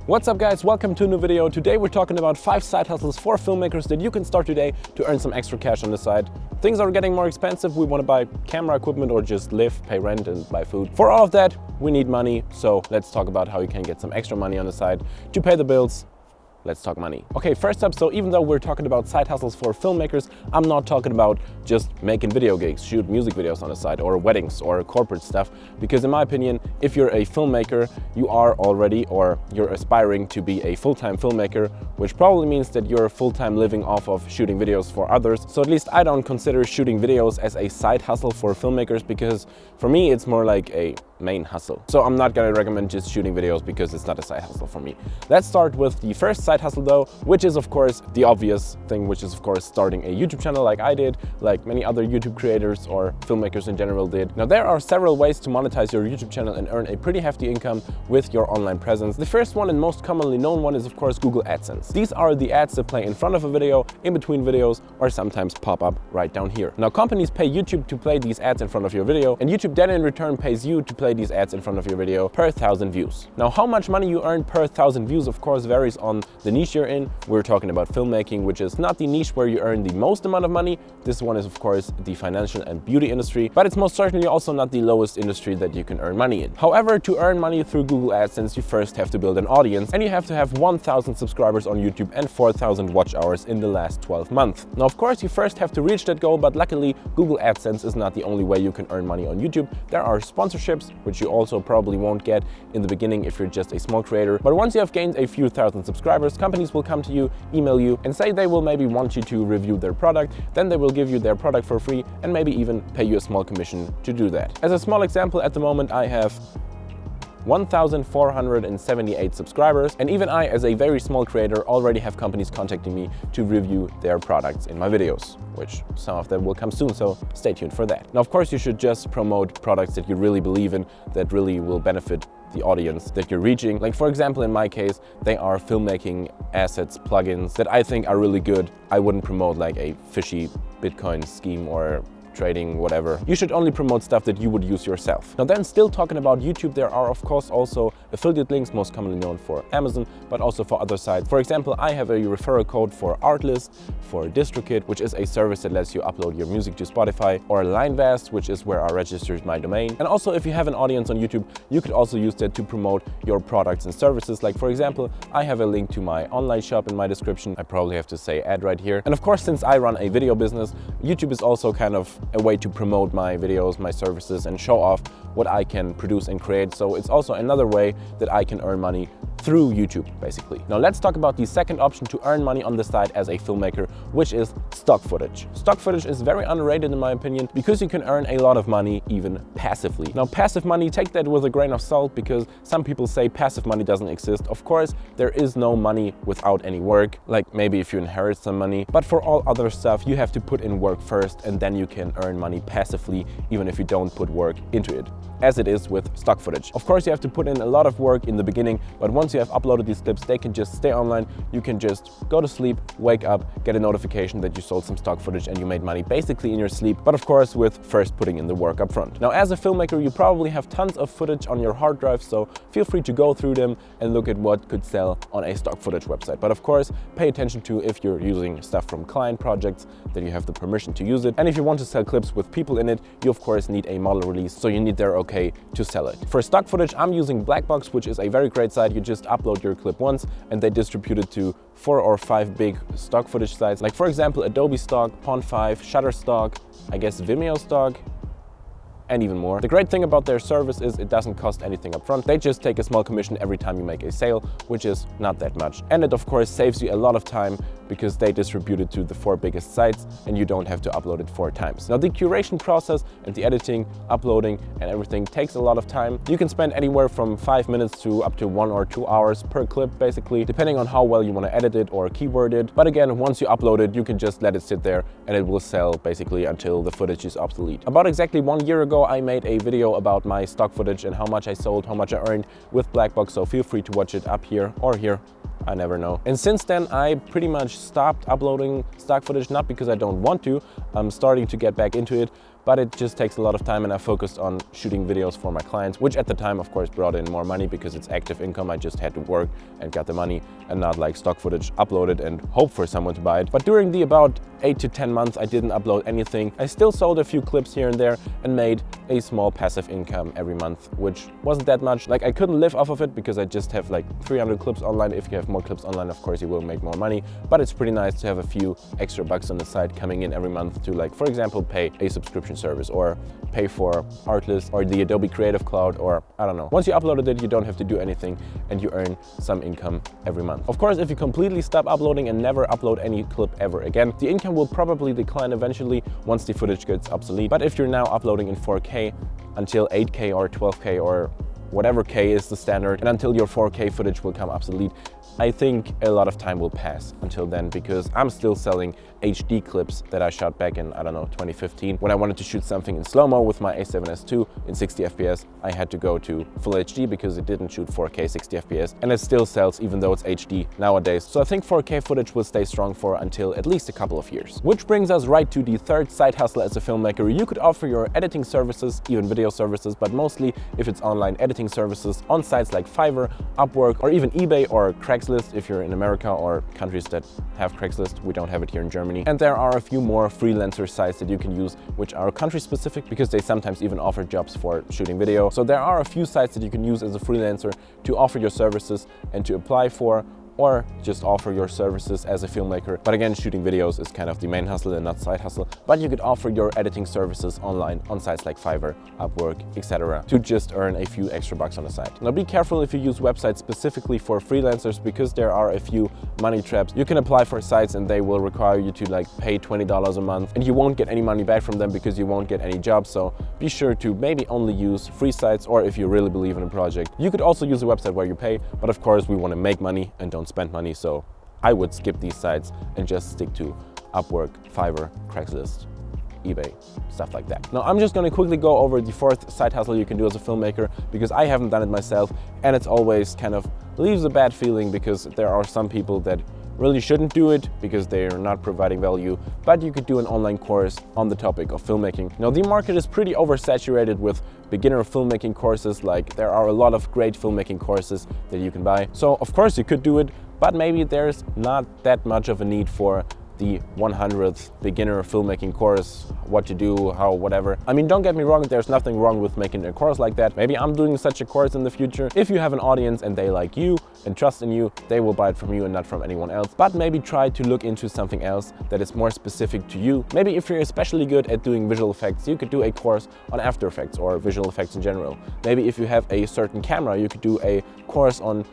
What's up guys, welcome to a new video. Today we're talking about 5 side hustles for filmmakers that you can start today to earn some extra cash on the side. Things are getting more expensive, we want to buy camera equipment or just live, pay rent and buy food. For all of that, we need money, so let's talk about how you can get some extra money on the side to pay the bills. Let's talk money. Okay, first up, so even though we're talking about side hustles for filmmakers, I'm not talking about just making video gigs, shoot music videos on the side or weddings or corporate stuff. Because in my opinion, if you're a filmmaker, you are already or you're aspiring to be a full-time filmmaker, which probably means that you're full-time living off of shooting videos for others. So at least I don't consider shooting videos as a side hustle for filmmakers because for me, it's more like a main hustle. So I'm not gonna recommend just shooting videos because it's not a side hustle for me. Let's start with the first side hustle though, which is of course the obvious thing, which is of course starting a YouTube channel like I did, like many other YouTube creators or filmmakers in general did. Now there are several ways to monetize your YouTube channel and earn a pretty hefty income with your online presence. The first one and most commonly known one is of course Google AdSense. These are the ads that play in front of a video, in between videos, or sometimes pop up right down here. Now companies pay YouTube to play these ads in front of your video, and YouTube then in return pays you to play these ads in front of your video per 1,000 views. Now how much money you earn per 1,000 views of course varies on the niche you're in. We're talking about filmmaking, which is not the niche where you earn the most amount of money. This one is of course the financial and beauty industry, but it's most certainly also not the lowest industry that you can earn money in. However, to earn money through Google AdSense, you first have to build an audience, and you have to have 1,000 subscribers on YouTube and 4,000 watch hours in the last 12 months. Now of course you first have to reach that goal, but luckily Google AdSense is not the only way you can earn money on YouTube. There are sponsorships, which you also probably won't get in the beginning if you're just a small creator. But once you have gained a few thousand subscribers, companies will come to you, email you, and say they will maybe want you to review their product. Then they will give you their product for free and maybe even pay you a small commission to do that. As a small example, at the moment I have 1,478 subscribers, and even I, as a very small creator, already have companies contacting me to review their products in my videos, which some of them will come soon, so stay tuned for that. Now, of course, you should just promote products that you really believe in, that really will benefit the audience that you're reaching. Like for example, in my case, they are filmmaking assets, plugins that I think are really good. I wouldn't promote like a fishy Bitcoin scheme or trading, whatever. You should only promote stuff that you would use yourself. Now then, still talking about YouTube, there are of course also affiliate links, most commonly known for Amazon, but also for other sites. For example, I have a referral code for Artlist, for DistroKid, which is a service that lets you upload your music to Spotify, or LineVast, which is where I registered my domain. And also, if you have an audience on YouTube, you could also use that to promote your products and services. Like for example, I have a link to my online shop in my description. I probably have to say ad right here. And of course, since I run a video business, YouTube is also kind of a way to promote my videos, my services, and show off what I can produce and create. So it's also another way that I can earn money through YouTube, basically. Now let's talk about the second option to earn money on the side as a filmmaker, which is stock footage. Stock footage is very underrated in my opinion because you can earn a lot of money even passively. Now passive money, take that with a grain of salt because some people say passive money doesn't exist. Of course, there is no money without any work, like maybe if you inherit some money, but for all other stuff, you have to put in work first and then you can earn money passively even if you don't put work into it, as it is with stock footage. Of course, you have to put in a lot of work in the beginning, but once you have uploaded these clips, they can just stay online. You can just go to sleep, wake up, get a notification that you sold some stock footage and you made money basically in your sleep, but of course with first putting in the work up front. Now as a filmmaker, you probably have tons of footage on your hard drive, so feel free to go through them and look at what could sell on a stock footage website. But of course, pay attention to if you're using stuff from client projects, that you have the permission to use it. And if you want to sell clips with people in it, you of course need a model release, so you need their okay to sell it. For stock footage, I'm using BlackBox, which is a very great site. You just upload your clip once and they distribute it to 4 or 5 big stock footage sites, like for example Adobe Stock, Pond5, Shutterstock, I guess Vimeo Stock, and even more. The great thing about their service is it doesn't cost anything up front. They just take a small commission every time you make a sale, which is not that much. And it of course saves you a lot of time because they distribute it to the 4 biggest sites and you don't have to upload it 4 times. Now the curation process and the editing, uploading and everything takes a lot of time. You can spend anywhere from 5 minutes to up to 1 or 2 hours per clip basically, depending on how well you want to edit it or keyword it. But again, once you upload it, you can just let it sit there and it will sell basically until the footage is obsolete. About exactly 1 year ago, I made a video about my stock footage and how much I sold, how much I earned with BlackBox, so feel free to watch it up here or here. I never know. And since then, I pretty much stopped uploading stock footage, not because I don't want to. I'm starting to get back into it, but it just takes a lot of time, and I focused on shooting videos for my clients, which at the time of course brought in more money because it's active income. I just had to work and got the money and not like stock footage, upload it and hope for someone to buy it. But during the about 8 to 10 months I didn't upload anything. I still sold a few clips here and there and made a small passive income every month, which wasn't that much. Like, I couldn't live off of it because I just have like 300 clips online. If you have more clips online, of course you will make more money, but it's pretty nice to have a few extra bucks on the side coming in every month to, like, for example, pay a subscription service or pay for Artlist or the Adobe Creative Cloud, or I don't know. Once you uploaded it, you don't have to do anything and you earn some income every month. Of course, if you completely stop uploading and never upload any clip ever again, the income will probably decline eventually once the footage gets obsolete. But if you're now uploading in 4K until 8K or 12K or whatever K is the standard, and until your 4K footage will come obsolete, I think a lot of time will pass until then, because I'm still selling HD clips that I shot back in, I don't know, 2015. When I wanted to shoot something in slow-mo with my A7S II in 60 FPS, I had to go to full HD because it didn't shoot 4K 60 FPS, and it still sells even though it's HD nowadays. So I think 4K footage will stay strong for until at least a couple of years. Which brings us right to the third side hustle as a filmmaker. You could offer your editing services, even video services, but mostly if it's online editing services on sites like Fiverr, Upwork, or even eBay or Craigslist if you're in America or countries that have Craigslist. We don't have it here in Germany. And there are a few more freelancer sites that you can use, which are country specific because they sometimes even offer jobs for shooting video. So there are a few sites that you can use as a freelancer to offer your services and to apply for, or just offer your services as a filmmaker. But again, shooting videos is kind of the main hustle and not side hustle. But you could offer your editing services online on sites like Fiverr, Upwork, etc. to just earn a few extra bucks on the side. Now be careful if you use websites specifically for freelancers, because there are a few money traps. You can apply for sites and they will require you to like pay $20 a month, and you won't get any money back from them because you won't get any jobs. So be sure to maybe only use free sites, or if you really believe in a project, you could also use a website where you pay. But of course, we want to make money and don't spend money, so I would skip these sites and just stick to Upwork, Fiverr, Craigslist, eBay, stuff like that. Now I'm just going to quickly go over the fourth side hustle you can do as a filmmaker, because I haven't done it myself and it's always kind of leaves a bad feeling, because there are some people that really shouldn't do it because they're not providing value. But you could do an online course on the topic of filmmaking. Now the market is pretty oversaturated with beginner filmmaking courses. Like, there are a lot of great filmmaking courses that you can buy. So of course you could do it, but maybe there's not that much of a need for the 100th beginner filmmaking course, what to do, how, whatever. I mean, don't get me wrong, there's nothing wrong with making a course like that. Maybe I'm doing such a course in the future. If you have an audience and they like you and trust in you, they will buy it from you and not from anyone else. But maybe try to look into something else that is more specific to you. Maybe if you're especially good at doing visual effects, you could do a course on After Effects or visual effects in general. Maybe if you have a certain camera, you could do a course on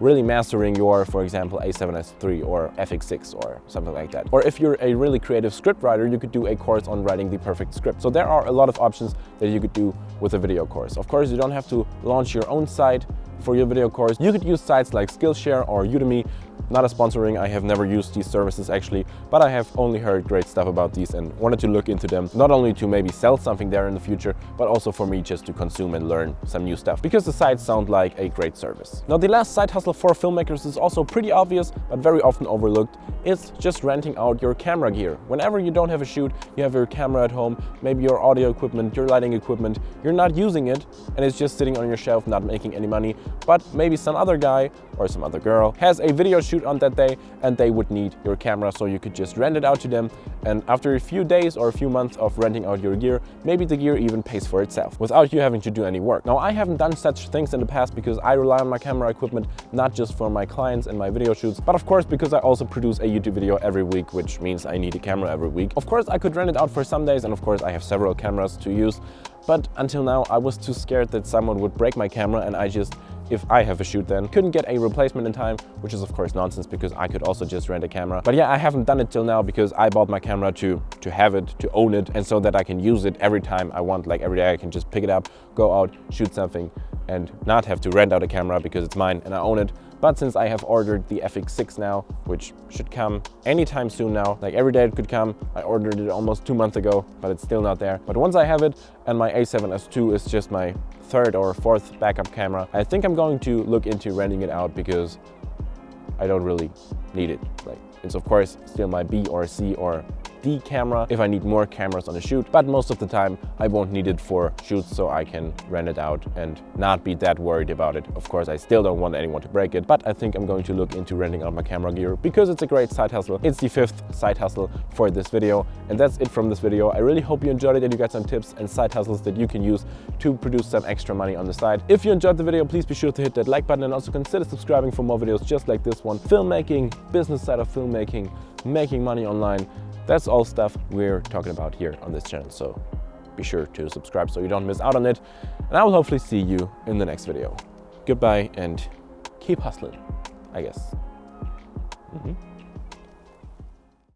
really mastering your, for example, A7S III or FX6 or something like that. Or if you're a really creative script writer, you could do a course on writing the perfect script. So there are a lot of options that you could do with a video course. Of course, you don't have to launch your own site for your video course. You could use sites like Skillshare or Udemy. Not a sponsoring, I have never used these services actually, but I have only heard great stuff about these and wanted to look into them, not only to maybe sell something there in the future, but also for me just to consume and learn some new stuff, because the sites sound like a great service. Now the last side hustle for filmmakers is also pretty obvious, but very often overlooked. It's just renting out your camera gear. Whenever you don't have a shoot, you have your camera at home, maybe your audio equipment, your lighting equipment, you're not using it and it's just sitting on your shelf, not making any money, but maybe some other guy or some other girl has a video shoot on that day and they would need your camera, so you could just rent it out to them, and after a few days or a few months of renting out your gear, maybe the gear even pays for itself without you having to do any work. Now I haven't done such things in the past because I rely on my camera equipment not just for my clients and my video shoots, but of course because I also produce a YouTube video every week, which means I need a camera every week. Of course I could rent it out for some days, and of course I have several cameras to use, but until now I was too scared that someone would break my camera, and I just, if I have a shoot then, couldn't get a replacement in time, which is of course nonsense because I could also just rent a camera. But yeah, I haven't done it till now because I bought my camera to have it, to own it, and so that I can use it every time I want. Like every day I can just pick it up, go out, shoot something, and not have to rent out a camera because it's mine and I own it. But since I have ordered the FX6 now, which should come anytime soon now, like every day it could come. I ordered it almost 2 months ago, but it's still not there. But once I have it, and my A7S II is just my third or fourth backup camera, I think I'm going to look into renting it out because I don't really need it. Like, it's of course still my B or C or the camera if I need more cameras on a shoot, but most of the time I won't need it for shoots, so I can rent it out and not be that worried about it. Of course, I still don't want anyone to break it, but I think I'm going to look into renting out my camera gear because it's a great side hustle. It's the 5th side hustle for this video, and that's it from this video. I really hope you enjoyed it and you got some tips and side hustles that you can use to produce some extra money on the side. If you enjoyed the video, please be sure to hit that like button and also consider subscribing for more videos just like this one. Filmmaking, business side of filmmaking, making money online. That's all stuff we're talking about here on this channel. So be sure to subscribe so you don't miss out on it. And I will hopefully see you in the next video. Goodbye and keep hustling, I guess.